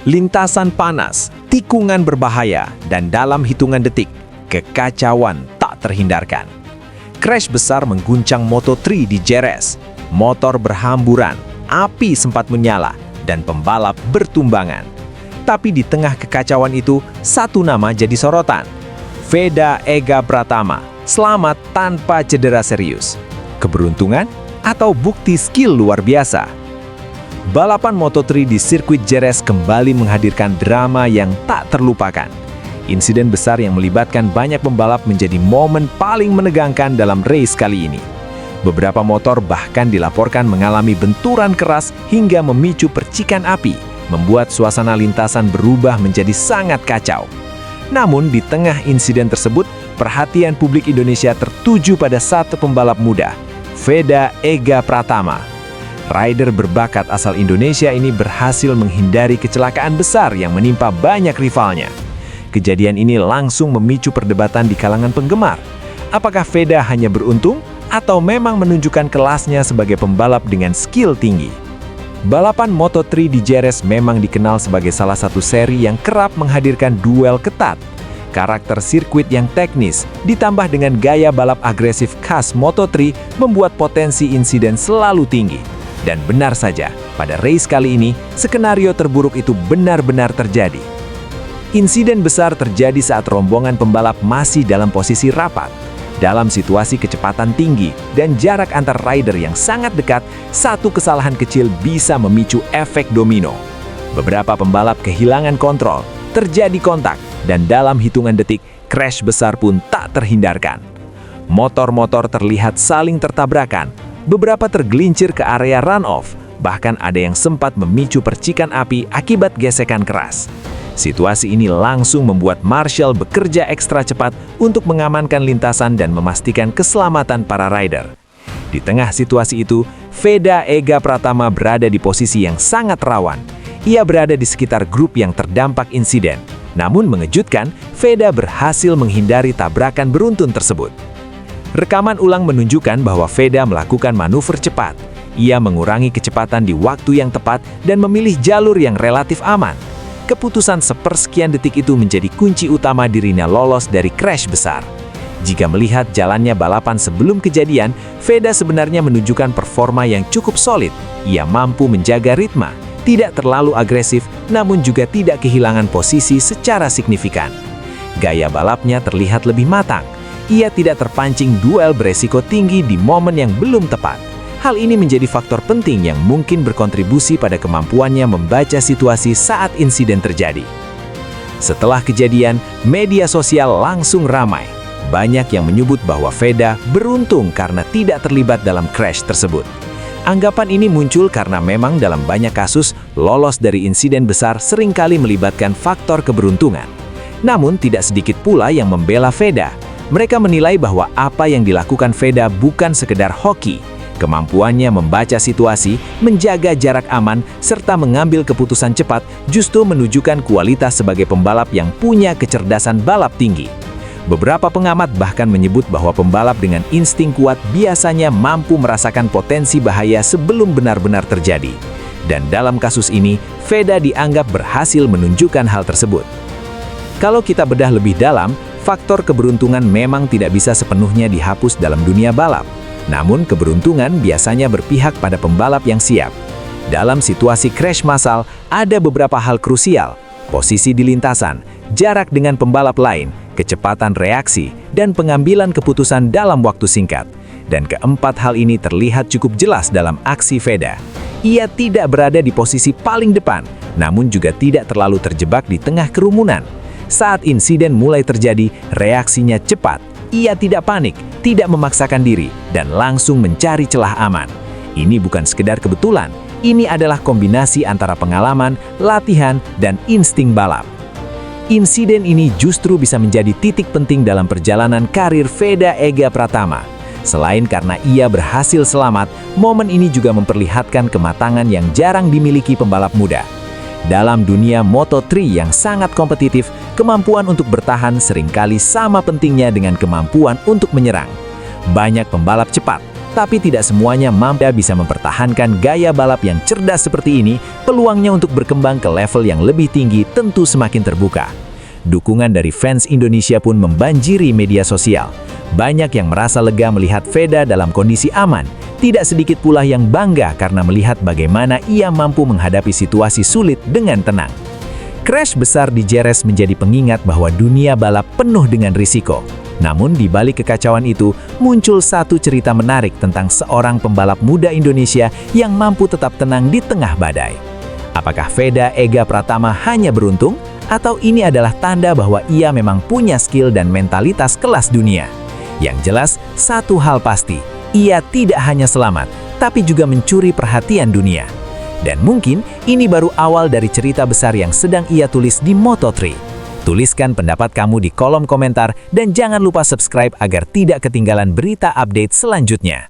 Lintasan panas, tikungan berbahaya, dan dalam hitungan detik, kekacauan tak terhindarkan. Crash besar mengguncang Moto3 di Jerez. Motor berhamburan, api sempat menyala, dan pembalap bertumbangan. Tapi di tengah kekacauan itu, satu nama jadi sorotan. Veda Ega Pratama, selamat tanpa cedera serius. Keberuntungan atau bukti skill luar biasa? Balapan Moto3 di sirkuit Jerez kembali menghadirkan drama yang tak terlupakan. Insiden besar yang melibatkan banyak pembalap menjadi momen paling menegangkan dalam race kali ini. Beberapa motor bahkan dilaporkan mengalami benturan keras hingga memicu percikan api, membuat suasana lintasan berubah menjadi sangat kacau. Namun di tengah insiden tersebut, perhatian publik Indonesia tertuju pada satu pembalap muda, Veda Ega Pratama. Rider berbakat asal Indonesia ini berhasil menghindari kecelakaan besar yang menimpa banyak rivalnya. Kejadian ini langsung memicu perdebatan di kalangan penggemar. Apakah Veda hanya beruntung atau memang menunjukkan kelasnya sebagai pembalap dengan skill tinggi? Balapan Moto3 di Jerez memang dikenal sebagai salah satu seri yang kerap menghadirkan duel ketat. Karakter sirkuit yang teknis, ditambah dengan gaya balap agresif khas Moto3 membuat potensi insiden selalu tinggi. Dan benar saja, pada race kali ini, skenario terburuk itu benar-benar terjadi. Insiden besar terjadi saat rombongan pembalap masih dalam posisi rapat. Dalam situasi kecepatan tinggi dan jarak antar rider yang sangat dekat, satu kesalahan kecil bisa memicu efek domino. Beberapa pembalap kehilangan kontrol, terjadi kontak, dan dalam hitungan detik, crash besar pun tak terhindarkan. Motor-motor terlihat saling tertabrakan, beberapa tergelincir ke area runoff, bahkan ada yang sempat memicu percikan api akibat gesekan keras. Situasi ini langsung membuat Marshall bekerja ekstra cepat untuk mengamankan lintasan dan memastikan keselamatan para rider. Di tengah situasi itu, Veda Ega Pratama berada di posisi yang sangat rawan. Ia berada di sekitar grup yang terdampak insiden. Namun mengejutkan, Veda berhasil menghindari tabrakan beruntun tersebut. Rekaman ulang menunjukkan bahwa Veda melakukan manuver cepat. Ia mengurangi kecepatan di waktu yang tepat dan memilih jalur yang relatif aman. Keputusan sepersekian detik itu menjadi kunci utama dirinya lolos dari crash besar. Jika melihat jalannya balapan sebelum kejadian, Veda sebenarnya menunjukkan performa yang cukup solid. Ia mampu menjaga ritme, tidak terlalu agresif, namun juga tidak kehilangan posisi secara signifikan. Gaya balapnya terlihat lebih matang. Ia tidak terpancing duel beresiko tinggi di momen yang belum tepat. Hal ini menjadi faktor penting yang mungkin berkontribusi pada kemampuannya membaca situasi saat insiden terjadi. Setelah kejadian, media sosial langsung ramai. Banyak yang menyebut bahwa Veda beruntung karena tidak terlibat dalam crash tersebut. Anggapan ini muncul karena memang dalam banyak kasus, lolos dari insiden besar seringkali melibatkan faktor keberuntungan. Namun tidak sedikit pula yang membela Veda. Mereka menilai bahwa apa yang dilakukan Veda bukan sekedar hoki. Kemampuannya membaca situasi, menjaga jarak aman, serta mengambil keputusan cepat justru menunjukkan kualitas sebagai pembalap yang punya kecerdasan balap tinggi. Beberapa pengamat bahkan menyebut bahwa pembalap dengan insting kuat biasanya mampu merasakan potensi bahaya sebelum benar-benar terjadi. Dan dalam kasus ini, Veda dianggap berhasil menunjukkan hal tersebut. Kalau kita bedah lebih dalam, faktor keberuntungan memang tidak bisa sepenuhnya dihapus dalam dunia balap. Namun keberuntungan biasanya berpihak pada pembalap yang siap. Dalam situasi crash massal, ada beberapa hal krusial: posisi di lintasan, jarak dengan pembalap lain, kecepatan reaksi, dan pengambilan keputusan dalam waktu singkat. Dan keempat hal ini terlihat cukup jelas dalam aksi Veda. Ia tidak berada di posisi paling depan, namun juga tidak terlalu terjebak di tengah kerumunan. Saat insiden mulai terjadi, reaksinya cepat. Ia tidak panik, tidak memaksakan diri, dan langsung mencari celah aman. Ini bukan sekedar kebetulan, ini adalah kombinasi antara pengalaman, latihan, dan insting balap. Insiden ini justru bisa menjadi titik penting dalam perjalanan karir Veda Ega Pratama. Selain karena ia berhasil selamat, momen ini juga memperlihatkan kematangan yang jarang dimiliki pembalap muda. Dalam dunia Moto3 yang sangat kompetitif, kemampuan untuk bertahan seringkali sama pentingnya dengan kemampuan untuk menyerang. Banyak pembalap cepat, Tapi tidak semuanya mampu bisa mempertahankan gaya balap yang cerdas seperti ini. Peluangnya untuk berkembang ke level yang lebih tinggi tentu semakin terbuka. Dukungan dari fans Indonesia pun membanjiri media sosial. Banyak yang merasa lega melihat Veda dalam kondisi aman. Tidak sedikit pula yang bangga karena melihat bagaimana ia mampu menghadapi situasi sulit dengan tenang. Crash besar di Jerez menjadi pengingat bahwa dunia balap penuh dengan risiko. Namun di balik kekacauan itu, muncul satu cerita menarik tentang seorang pembalap muda Indonesia yang mampu tetap tenang di tengah badai. Apakah Veda Ega Pratama hanya beruntung? Atau ini adalah tanda bahwa ia memang punya skill dan mentalitas kelas dunia? Yang jelas, satu hal pasti, ia tidak hanya selamat, tapi juga mencuri perhatian dunia. Dan mungkin ini baru awal dari cerita besar yang sedang ia tulis di Moto3. Tuliskan pendapat kamu di kolom komentar dan jangan lupa subscribe agar tidak ketinggalan berita update selanjutnya.